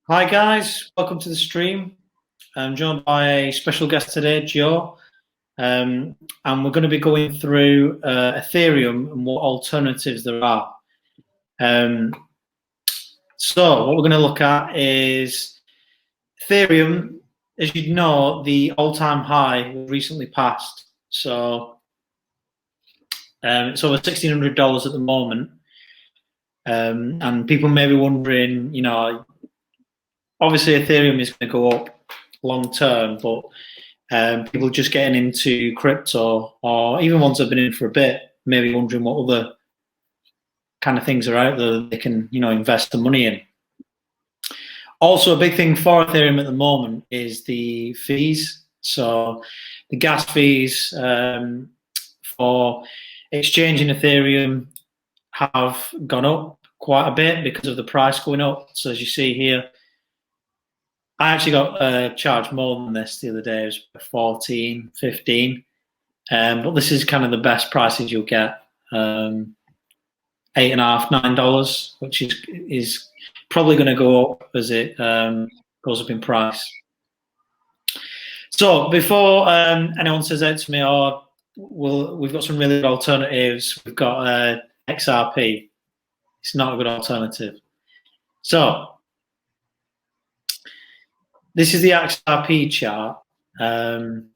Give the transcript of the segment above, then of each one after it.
Hi guys, welcome to the stream. I'm joined by a special guest today, Joe, and we're going to be going through Ethereum and what alternatives there are. So what we're going to look at is Ethereum. As you know, the all-time high was recently passed, so it's over $1,600 at the moment, and people may be wondering, obviously Ethereum is going to go up long term, but people just getting into crypto, or even ones that have been in for a bit, maybe wondering what other kind of things are out there that they can, invest the money in. Also, a big thing for Ethereum at the moment is the fees. So the gas fees for exchanging Ethereum have gone up quite a bit because of the price going up. So as you see here, I actually got charged more than this the other day. It was 14, 15. But this is kind of the best prices you'll get. $8.50, $9, which is probably going to go up as it goes up in price. So before anyone says that to me, we've got some really good alternatives. We've got XRP. It's not a good alternative. So this is the XRP chart. And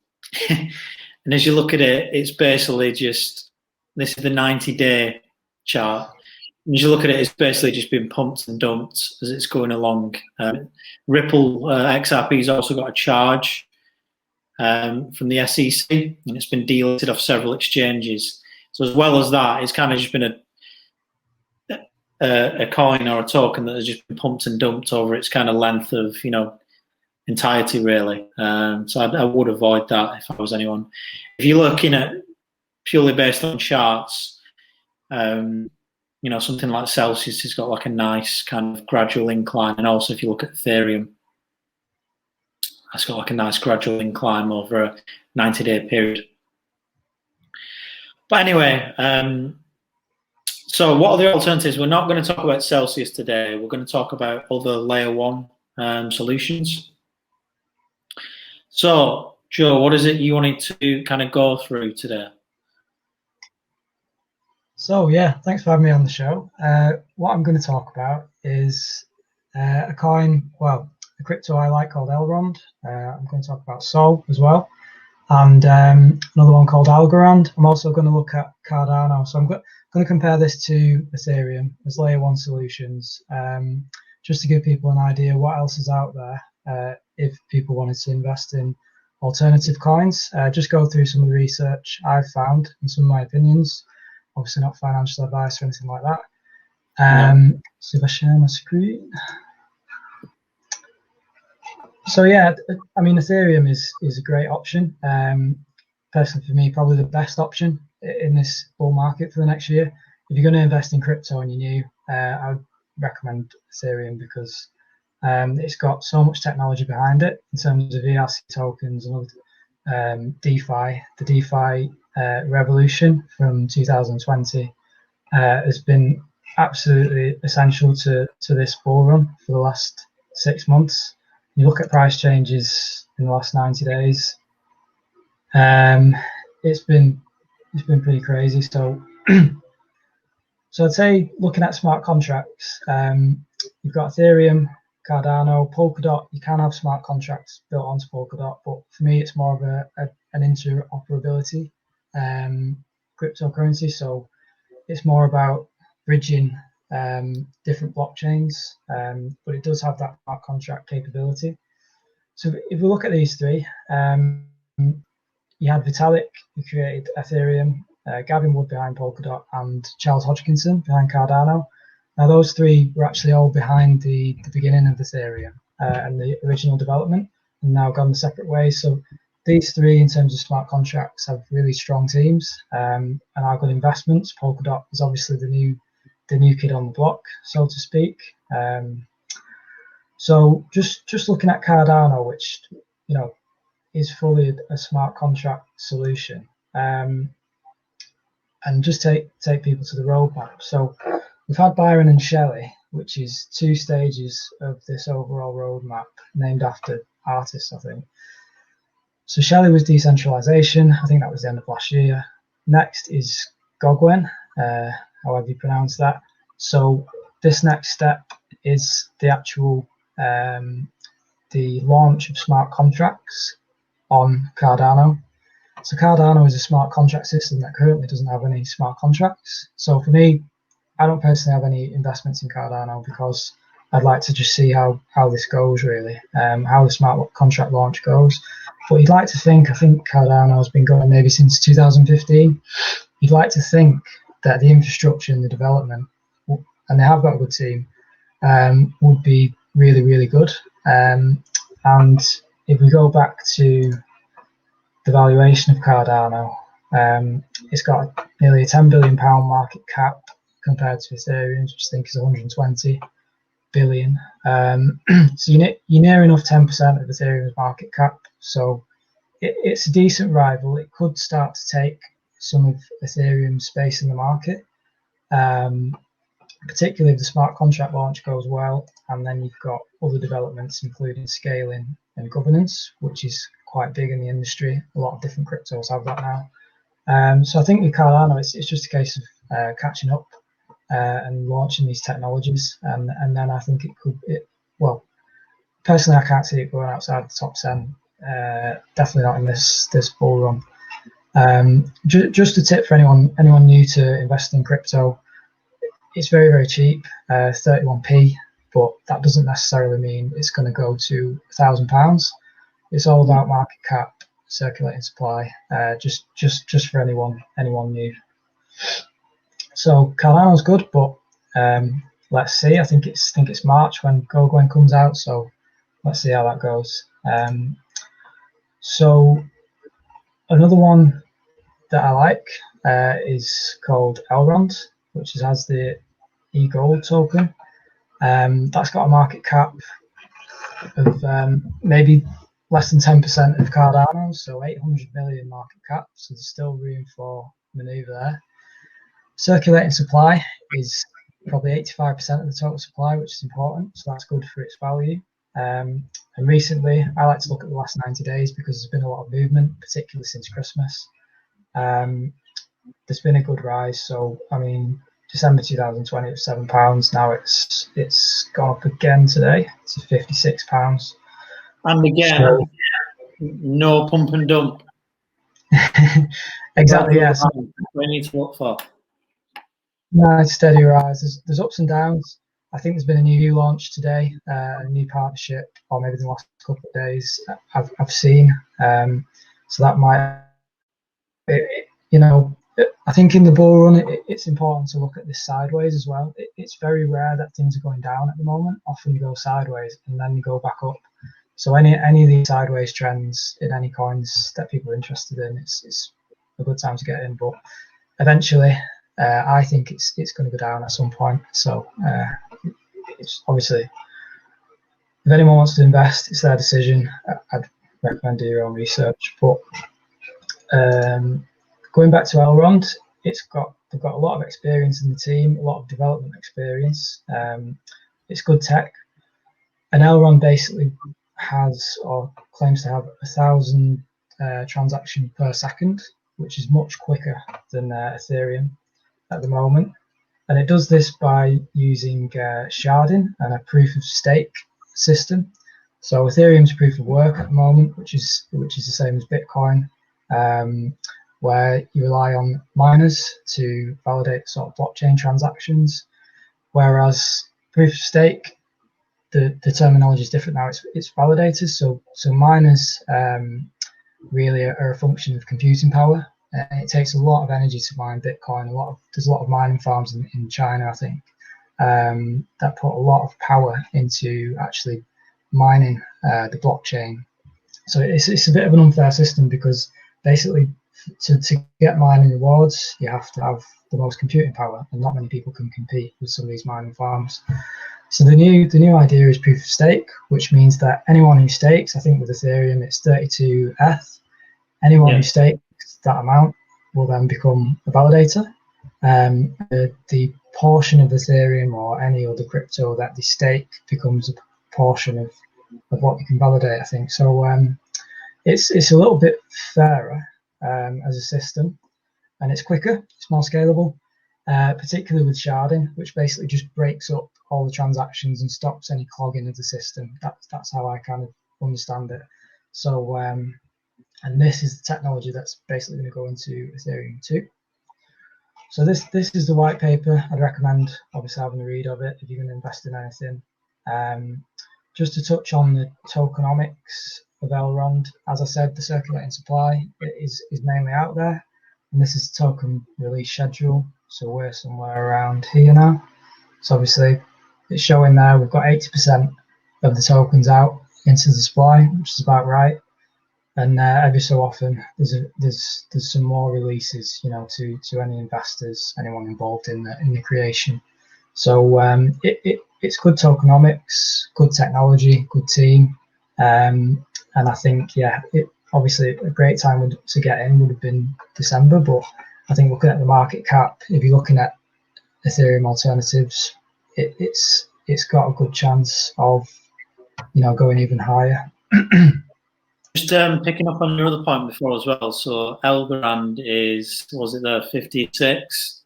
as you look at it, it's basically just, this is the 90-day chart. And as you look at it, it's basically just been pumped and dumped as it's going along. Ripple XRP has also got a charge from the SEC, and it's been delisted off several exchanges. So as well as that, it's kind of just been a coin or a token that has just been pumped and dumped over its kind of length of, entirety, really. So I would avoid that if I was anyone. If you're looking at purely based on charts, something like Celsius has got like a nice kind of gradual incline, and also if you look at Ethereum, it's got like a nice gradual incline over a 90-day period. But anyway, so what are the alternatives? We're not going to talk about Celsius today. We're going to talk about other layer one solutions. So, Joe, what is it you wanted to kind of go through today? So, yeah, thanks for having me on the show. What I'm going to talk about is a coin, well, a crypto I like called Elrond. I'm going to talk about Sol as well, and another one called Algorand. I'm also going to look at Cardano. So I'm going to compare this to Ethereum as layer one solutions, just to give people an idea what else is out there if people wanted to invest in alternative coins. Just go through some of the research I've found and some of my opinions. Obviously not financial advice or anything like that. So if I share my screen. So yeah, I mean, Ethereum is a great option. Personally, for me, probably the best option in this bull market for the next year. If you're going to invest in crypto and you're new, I would recommend Ethereum because it's got so much technology behind it in terms of ERC tokens and other DeFi. The DeFi revolution from 2020 has been absolutely essential to this bull run for the last 6 months. You look at price changes in the last 90 days. It's been pretty crazy. So I'd say looking at smart contracts, you've got Ethereum, Cardano, Polkadot. You can have smart contracts built onto Polkadot, but for me, it's more of an interoperability cryptocurrency. So it's more about bridging different blockchains, but it does have that smart contract capability. So if we look at these three, you had Vitalik, who created Ethereum, Gavin Wood behind Polkadot, and Charles Hodgkinson behind Cardano. Now those three were actually all behind the beginning of Ethereum and the original development, and now gone the separate ways. So these three, in terms of smart contracts, have really strong teams and are good investments. Polkadot is obviously the new kid on the block, so to speak. So just looking at Cardano, which is fully a smart contract solution, and just take people to the roadmap. So we've had Byron and Shelley which is 2 stages of this overall roadmap named after artists, I think. So Shelley was decentralization. I think that was the end of last year. Next is Goguen, however you pronounce that. So this next step is the actual the launch of smart contracts on Cardano. So Cardano is a smart contract system that currently doesn't have any smart contracts. So for me, I don't personally have any investments in Cardano because I'd like to just see how this goes, really, how the smart contract launch goes. But you'd like to think, I think Cardano has been going maybe since 2015. You'd like to think that the infrastructure and the development, and they have got a good team, would be really, really good. And if we go back to the valuation of Cardano, it's got nearly a £10 billion market cap compared to Ethereum, which I think is 120 billion. So you're near enough 10% of Ethereum's market cap. So it's a decent rival. It could start to take some of Ethereum's space in the market, particularly if the smart contract launch goes well. And then you've got other developments, including scaling and governance, which is quite big in the industry. A lot of different cryptos have that now. So I think with Cardano, it's just a case of catching up and launching these technologies, and then I think well, personally, I can't see it going outside the top 10. Definitely not in this bull run. Just a tip for anyone new to invest in crypto: it's very, very cheap, 31p, but that doesn't necessarily mean it's going to go to £1,000. It's all about market cap, circulating supply. Just for anyone new. So Cardano's good, but let's see. I think it's March when Goguen comes out, so let's see how that goes. So another one that I like is called Elrond, which has the e-gold token. That's got a market cap of maybe less than 10% of Cardano, so 800 million market cap. So there's still room for manoeuvre there. Circulating supply is probably 85% of the total supply, which is important, so that's good for its value. And recently, I like to look at the last 90 days because there's been a lot of movement, particularly since Christmas. There's been a good rise. So, I mean, December 2020 it was £7. Now it's gone up again today to £56. And again, so, no pump and dump. Exactly. Yeah. So, we need to look for. Nice steady rise. There's ups and downs. I think there's been a new launch today, a new partnership, or maybe the last couple of days I've seen. So that might, I think in the bull run, it's important to look at this sideways as well. It's very rare that things are going down at the moment. Often you go sideways and then you go back up. So any of these sideways trends in any coins that people are interested in, it's a good time to get in. But eventually, I think it's going to go down at some point. So it's obviously, if anyone wants to invest, it's their decision. I'd recommend do your own research. But going back to Elrond, they've got a lot of experience in the team, a lot of development experience. It's good tech, and Elrond basically has or claims to have 1,000 transactions per second, which is much quicker than Ethereum at the moment. And it does this by using sharding and a proof of stake system. So Ethereum's proof of work at the moment, which is the same as Bitcoin, where you rely on miners to validate sort of blockchain transactions. Whereas proof of stake, the terminology is different now. It's validators. So miners really are a function of computing power. It takes a lot of energy to mine Bitcoin. There's a lot of mining farms in China, I think, that put a lot of power into actually mining the blockchain. So it's a bit of an unfair system because basically to get mining rewards, you have to have the most computing power, and not many people can compete with some of these mining farms. So the new idea is proof of stake, which means that anyone who stakes, I think with Ethereum it's 32 ETH, anyone who stakes that amount will then become a validator. the portion of Ethereum or any other crypto that they stake becomes a portion of what you can validate, I think. So it's a little bit fairer as a system, and it's quicker, it's more scalable, particularly with sharding, which basically just breaks up all the transactions and stops any clogging of the system. That's how I kind of understand it. So and this is the technology that's basically going to go into Ethereum 2. So this is the white paper. I'd recommend obviously having a read of it if you're going to invest in anything. Just to touch on the tokenomics of Elrond, as I said, the circulating supply is mainly out there, and this is the token release schedule. So we're somewhere around here now. So obviously it's showing there we've got 80% of the tokens out into the supply, which is about right. And every so often there's some more releases, you know, to any investors, anyone involved in the creation. So it's good tokenomics, good technology, good team, and I think obviously a great time to get in would have been December, but I think looking at the market cap, if you're looking at Ethereum alternatives, it's got a good chance of, you know, going even higher. Just picking up on your other point before as well. So Algorand is, was it there, 56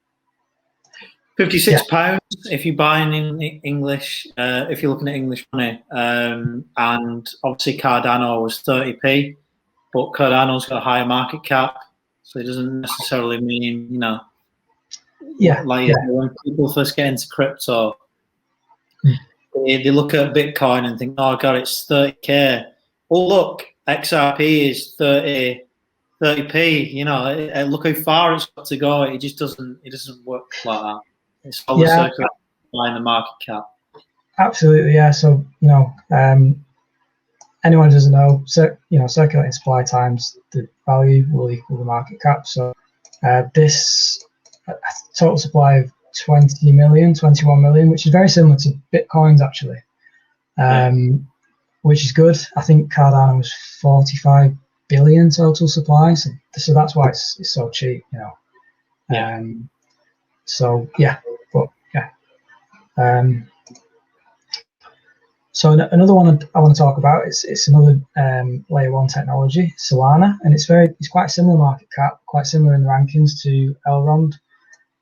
pounds if you buy in English, if you're looking at English money, and obviously Cardano was 30p, but Cardano's got a higher market cap, so it doesn't necessarily mean, you know, when people first get into crypto, they look at Bitcoin and think, oh god, it's 30k. Well, look, XRP is 30p. You know, look how far it's got to go. It just doesn't work like that. It's all the circle in the market cap. Absolutely, yeah. So, you know, anyone who doesn't know, circulating supply times the value will equal the market cap. So this total supply of 21 million, which is very similar to Bitcoin's actually, which is good. I think Cardano was 45 billion total supply, so that's why it's so cheap, you know. So another one I want to talk about it's another layer one technology, Solana, and it's quite similar market cap, quite similar in the rankings to Elrond.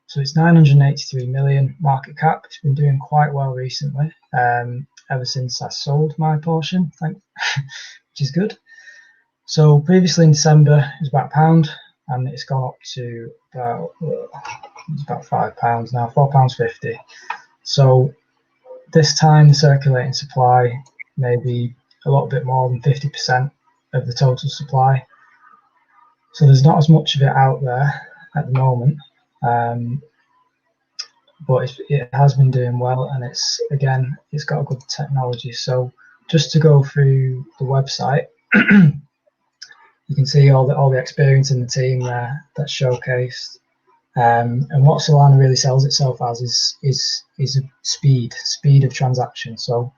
So it's 983 million market cap. It's been doing quite well recently, ever since I sold my portion, which is good. So previously in December it was about £1, and it's gone up to about £5 now, £4.50. So this time the circulating supply may be a little bit more than 50% of the total supply. So there's not as much of it out there at the moment, but it has been doing well, and it's got a good technology. So just to go through the website, you can see all the experience in the team there that's showcased. And what Solana really sells itself as is speed of transaction. So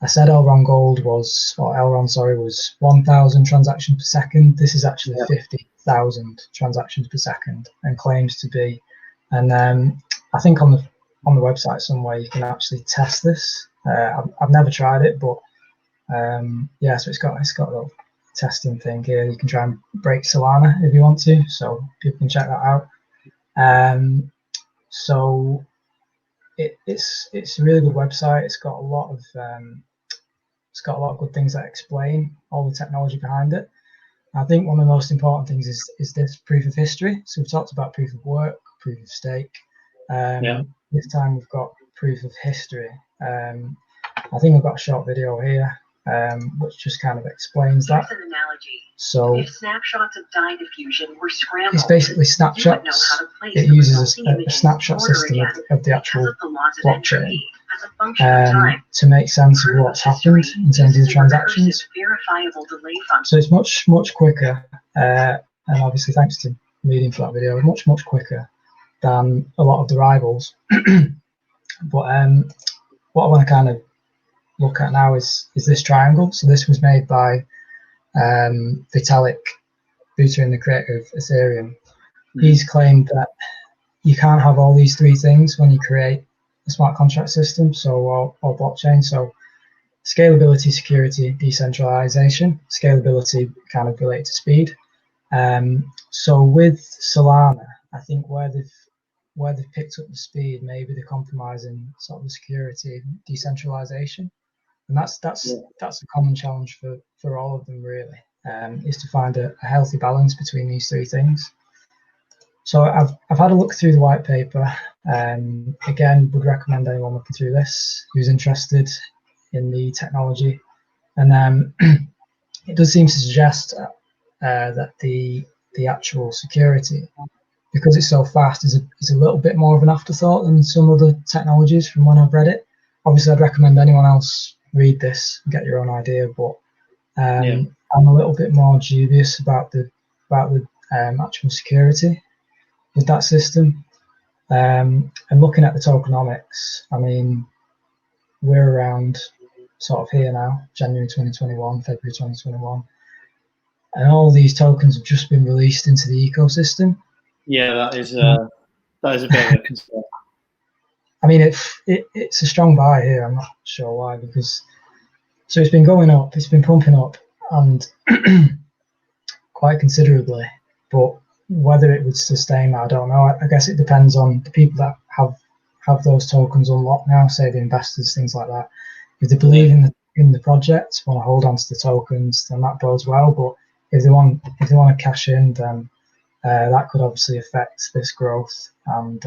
I said Elrond was 1,000 transactions per second. This is actually 50,000 transactions per second, and claims to be. And I think on the website somewhere you can actually test this. I've never tried it, but so it's got a little testing thing here. You can try and break Solana if you want to, so people can check that out. So it's a really good website. It's got a lot of good things that explain all the technology behind it. I think one of the most important things is this proof of history. So we've talked about proof of work, proof of stake. This time we've got proof of history. I think I've got a short video here which just kind of explains that. Here's an analogy. So if snapshots of dye diffusion were scrambled, it's basically snapshots. It uses a snapshot system of the actual blockchain to make sense of what's happened in terms of the transactions. So it's much quicker, and obviously thanks to Medium for that video, much quicker than a lot of the rivals. But what I want to kind of look at now is this triangle. So this was made by Vitalik Buterin, the creator of Ethereum. He's claimed that you can't have all these three things when you create a smart contract system, or blockchain. So scalability, security, decentralization. Scalability kind of related to speed. So with Solana, I think where they've picked up the speed, maybe they're compromising sort of the security, decentralization, and that's a common challenge for all of them really, is to find a healthy balance between these three things. So I've had a look through the white paper. Again, would recommend anyone looking through this who's interested in the technology, and it does seem to suggest that the actual security, because it's so fast, is a little bit more of an afterthought than some other technologies from when I've read it. Obviously, I'd recommend anyone else read this and get your own idea, but I'm a little bit more dubious about the actual security with that system. And looking at the tokenomics, I mean, we're around sort of here now, January 2021, February 2021, and all these tokens have just been released into the ecosystem. Yeah, that is a bit of a concern. I mean, it's a strong buy here. I'm not sure why, because so it's been going up, it's been pumping up, and quite considerably. But whether it would sustain that, I don't know. I guess it depends on the people that have those tokens unlocked now, say the investors, things like that. If they believe in the project, want to hold on to the tokens, then that bodes well. But if they want to cash in, then that could obviously affect this growth, and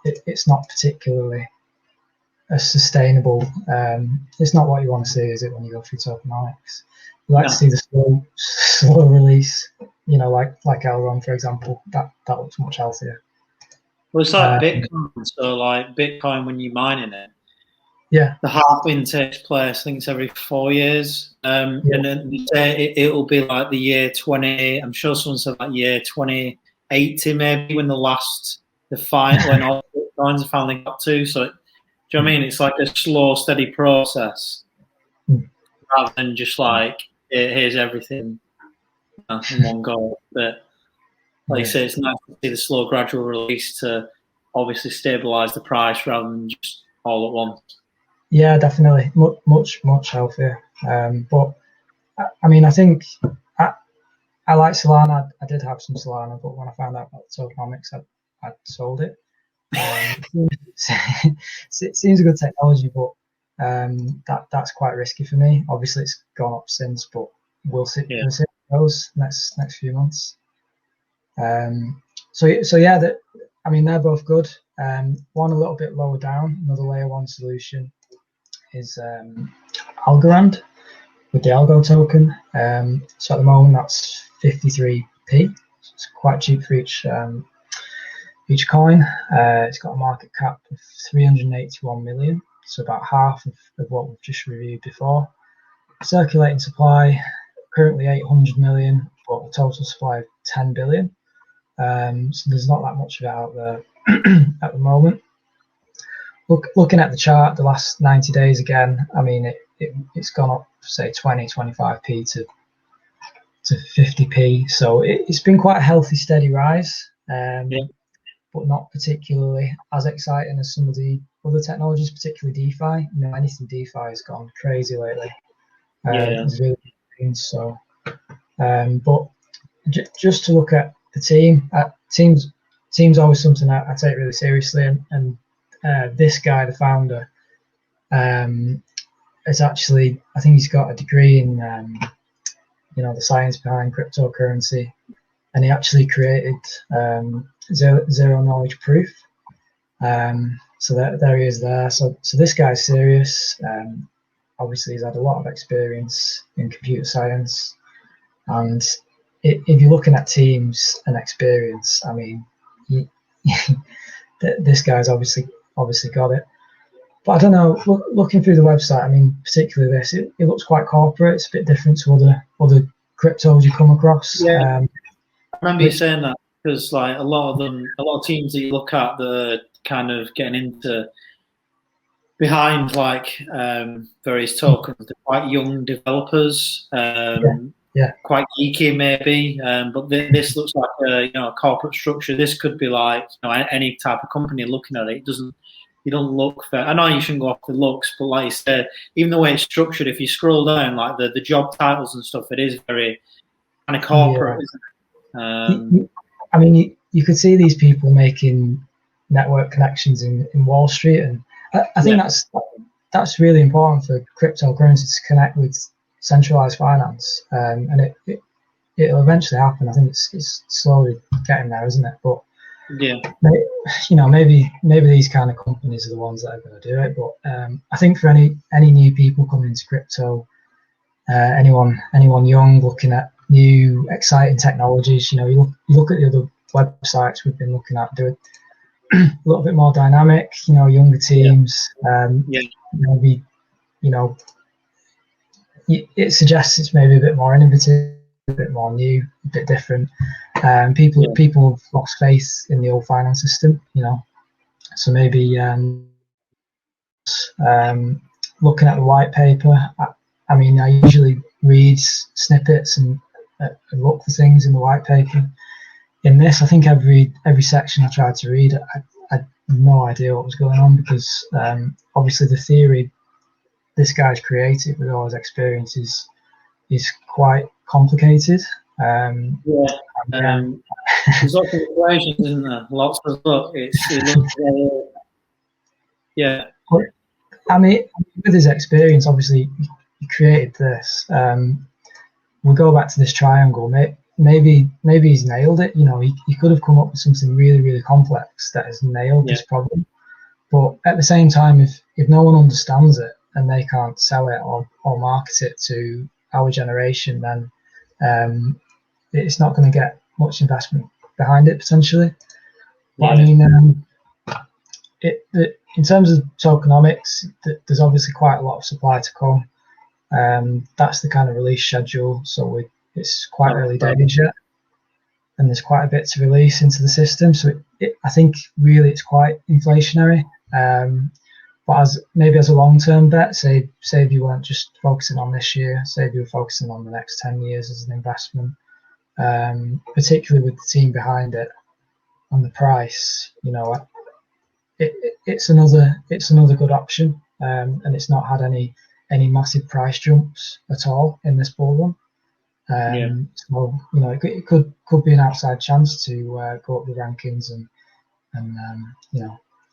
it's not particularly a sustainable. It's not what you want to see, is it, when you go through tokenomics? You like to see the slow release, like Elrond, for example. That looks much healthier. Well, it's like Bitcoin. So, like Bitcoin, when you're mining it, the halving takes place, I think it's every 4 years. And then they say it'll be like the year 20. I'm sure someone said like year 2080, maybe, when when all Bitcoins are finally got to. So, do you know what I mean? It's like a slow, steady process, rather than just like here's everything in one go. But like you say, it's nice to see the slow, gradual release to obviously stabilize the price rather than just all at once. Yeah, definitely, much healthier. But I mean, I think I like Solana. I did have some Solana, but when I found out about the tokenomics, I sold it. It seems a good technology, but that's quite risky for me. Obviously, it's gone up since, but we'll see. We'll see how it goes next few months. So yeah, I mean, they're both good. One a little bit lower down, another layer one solution is Algorand with the Algo token. So at the moment that's 53p. It's quite cheap for each coin. It's got a market cap of 381 million, so about half of what we've just reviewed before. Circulating supply currently 800 million, but a total supply of 10 billion. So there's not that much of it out there at the moment. Looking at the chart, the last 90 days again, I mean, it's gone up, say, 25p to 50p. So it's been quite a healthy, steady rise, but not particularly as exciting as some of the other technologies, particularly DeFi. Anything DeFi has gone crazy lately. It's really been so. But just to look at the team, team's always something I take really seriously, and this guy, the founder, is actually, I think he's got a degree in the science behind cryptocurrency, and he actually created zero knowledge proof. So there he is there. So this guy's serious. Obviously, he's had a lot of experience in computer science, and if you're looking at teams and experience, I mean, this guy's obviously got it. But I don't know, looking through the website, I mean, particularly this, it looks quite corporate. It's a bit different to other cryptos you come across. Yeah, I remember you saying that, because like a lot of teams that you look at, the kind of getting into behind like various tokens, they're quite young developers. quite geeky maybe, but this looks like a corporate structure. This could be like any type of company looking at it. It doesn't. You don't look fair. I know you shouldn't go off the looks, but like you said, even the way it's structured, if you scroll down, like the job titles and stuff, it is very kind of corporate, isn't it? I mean, you could see these people making network connections in Wall Street, and I think that's really important for cryptocurrencies to connect with centralized finance, and it'll eventually happen. I think it's slowly getting there, isn't it? But maybe these kind of companies are the ones that are going to do it. But I think for any new people coming into crypto, anyone young looking at new exciting technologies, you look at the other websites we've been looking at, do it a little bit more dynamic, younger teams, maybe, it suggests it's maybe a bit more innovative, a bit more new, a bit different. People have lost faith in the old finance system, so maybe looking at the white paper, I mean, I usually read snippets and look for things in the white paper. In this, I think every section I tried to read, I had no idea what was going on, because obviously the theory this guy's created with all his experiences is quite complicated. There's lots of equations, isn't there? Lots of look. But, I mean, with his experience, obviously he created this. We'll go back to this triangle. Maybe he's nailed it. He could have come up with something really, really complex that has nailed this problem. But at the same time, if no one understands it and they can't sell it or market it to our generation, then it's not going to get much investment behind it potentially. But I mean, in terms of tokenomics, there's obviously quite a lot of supply to come. That's the kind of release schedule, so it's quite early days yet, and there's quite a bit to release into the system. So I think really it's quite inflationary. But as a long-term bet, say if you weren't just focusing on this year, say if you were focusing on the next 10 years as an investment, particularly with the team behind it and the price, it's another good option, and it's not had any massive price jumps at all in this bull run. So it could be an outside chance to go up the rankings and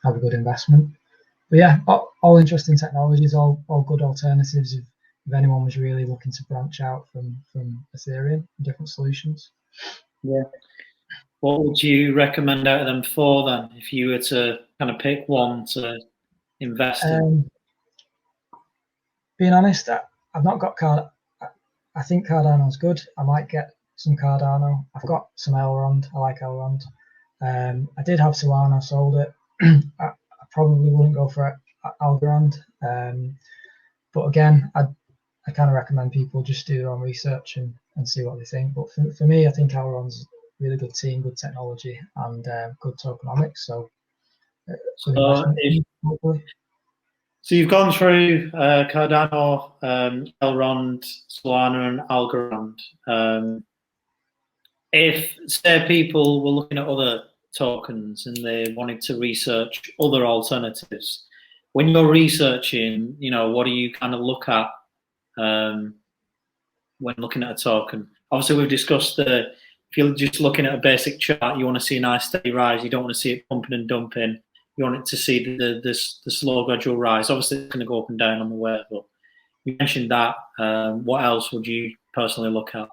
have a good investment. But yeah, all interesting technologies, all good alternatives if anyone was really looking to branch out from Ethereum and different solutions. Yeah. What would you recommend out of them for then, if you were to kind of pick one to invest in? Being honest, I've not got Cardano. I think Cardano's good. I might get some Cardano. I've got some Elrond. I like Elrond. I did have Solana, sold it. I probably wouldn't go for Algorand. But again, I kind of recommend people just do their own research and see what they think. But for me, I think Elrond's a really good team, good technology, and good tokenomics. So So you've gone through Cardano, Elrond, Solana, and Algorand. If, say, people were looking at other tokens and they wanted to research other alternatives, when you're researching, what do you kind of look at when looking at a token? Obviously, we've discussed if you're just looking at a basic chart, you want to see a nice steady rise. You don't want to see it pumping and dumping. You want it to see the slow gradual rise. Obviously, it's going to go up and down on the way, but you mentioned that. What else would you personally look at?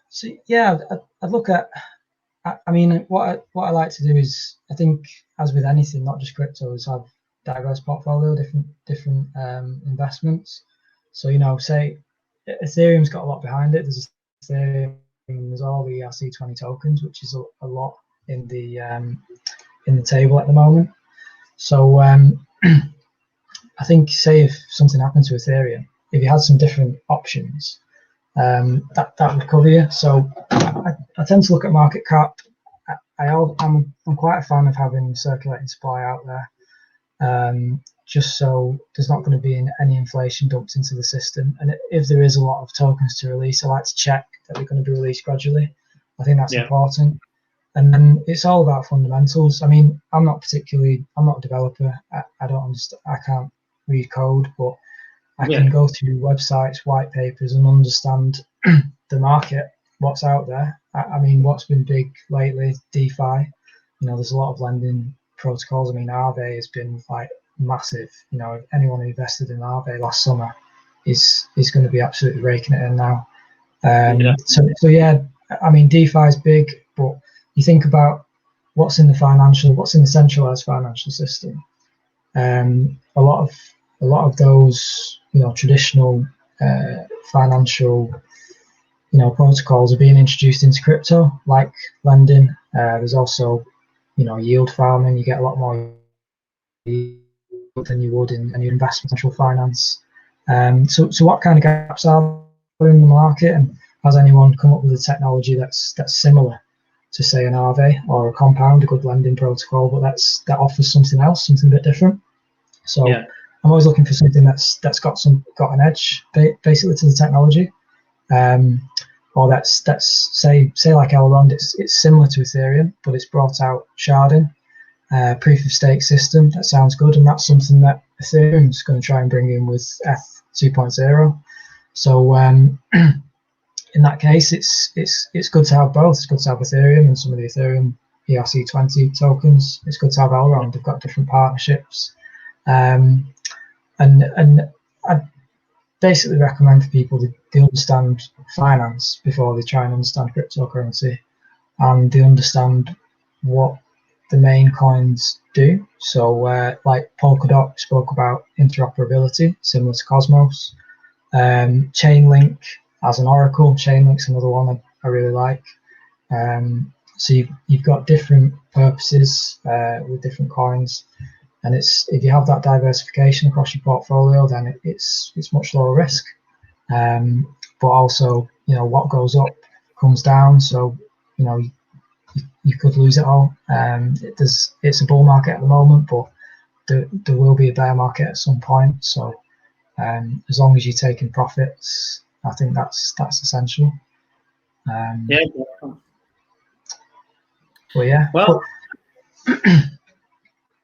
So yeah, I'd look at. I mean, what I like to do is, I think, as with anything, not just crypto, is have diverse portfolio, different investments. So say Ethereum's got a lot behind it. There's Ethereum, and there's all the ERC20 tokens, which is a lot in the table at the moment. So I think, say if something happened to Ethereum, if you had some different options, that would cover you. So I tend to look at market cap. I'm quite a fan of having circulating supply out there. just so there's not going to be any inflation dumped into the system. And if there is a lot of tokens to release, I like to check that they're going to be released gradually. I think that's important. And then it's all about fundamentals. I mean, I'm not a developer. I don't understand. I can't read code, but I can go through websites, white papers, and understand the market, what's out there. I mean, what's been big lately, DeFi. There's a lot of lending protocols. I mean, Aave has been like massive. Anyone who invested in Aave last summer is going to be absolutely raking it in now. So yeah, I mean, DeFi is big, but you think about what's in the centralized financial system. A lot of those, traditional financial, protocols are being introduced into crypto, like lending. There's also, yield farming. You get a lot more yield than you would in any investment central finance. So what kind of gaps are there in the market, and has anyone come up with a technology that's similar to, say, an Aave or a Compound, a good lending protocol, but that offers something else, something a bit different? So I'm always looking for something that's got an edge, basically, to the technology, or that's say like Elrond. It's similar to Ethereum, but it's brought out sharding, proof of stake system. That sounds good, and that's something that Ethereum is going to try and bring in with ETH 2.0. So in that case, it's good to have both. It's good to have Ethereum and some of the Ethereum ERC20 tokens. It's good to have Elrond. They've got different partnerships. And I basically recommend for people that they understand finance before they try and understand cryptocurrency, and they understand what the main coins do. So like Polkadot spoke about interoperability, similar to Cosmos. Chainlink as an oracle. Chainlink's another one I really like. So you've got different purposes with different coins. And if you have that diversification across your portfolio, then it's much lower risk. But also, what goes up comes down. So, you could lose it all. It's a bull market at the moment, but there will be a bear market at some point. So, as long as you're taking profits, I think that's essential. Well, yeah. Well,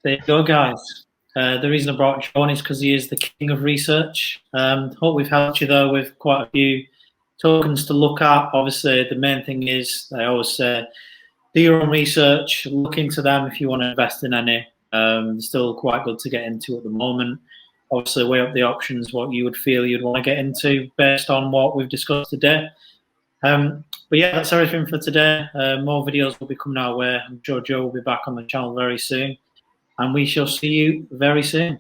there you go, guys. The reason I brought John is because he is the king of research. Hope we've helped you, though, with quite a few tokens to look at. Obviously, the main thing is, I always say, do your own research, look into them if you want to invest in any. They're still quite good to get into at the moment. Obviously, weigh up the options, what you would feel you'd want to get into based on what we've discussed today. But yeah, that's everything for today. More videos will be coming our way. I'm sure Joe will be back on the channel very soon. And we shall see you very soon.